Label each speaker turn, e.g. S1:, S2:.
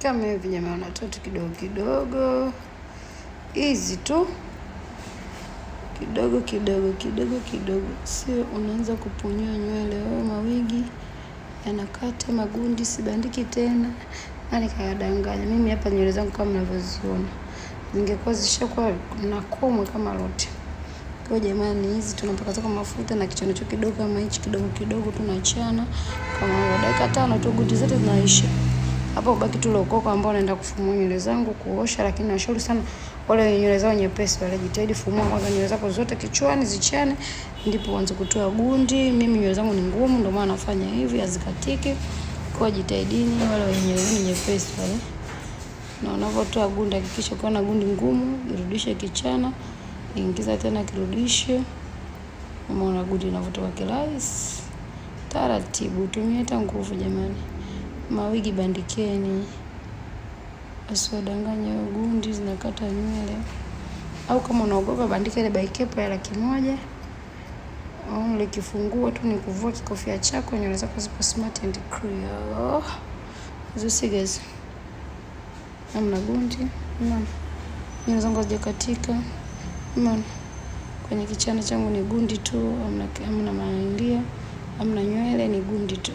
S1: Kama hivi jamani, unatoa tu kidogo kidogo. Easy tu. Kidogo kidogo kidogo kidogo. Sio unaanza kupunyoa nywele. Mawigi yanakata magundi, sibandiki tena. Nani kayadanganya? Mimi hapa nywele zangu kama mnavyoziona, ningekuwa zishakuwa na komwe kama lote. Kwa jamani, hizi tunapaka toka mafuta na kichano cho kidogo kama hichi, kidogo kidogo tunachana kama dakika 5 tu, gundi zote zinaisha. Hapo ubaki tu lokoko ambao naenda kufumua nywele zangu kuosha, lakini nashauri sana wale nywele zao nyepesi wale jitahidi fumua kwanza nywele zako zote kichwani zichane, ndipo uanze kutoa gundi. Mimi nywele zangu ni ngumu, ndio maana nafanya hivi, hazikatiki. Kwa jitahidini wale wenye nywele nyepesi wale. Na unapotoa gundi hakikisha ukiona gundi ngumu, irudishe kichana, ingiza tena kirudishe. Umeona gundi linavyotoka kirahisi. Taratibu, tumia hata nguvu jamani. Mawigi bandikeni. Usiwadanganye gundi zinakata nywele. Au kama unaogopa bandika ile baikepo ya 100. Au ile kifungua tu ni kuvua kikofia chako, nywele zako zipo smart and clear. Guys. Hamna gundi. Unaona? Nywele zangu hazijakatika. Unaona? Kwenye kichana changu ni gundi tu, hamna maandia, hamna nywele, ni gundi tu.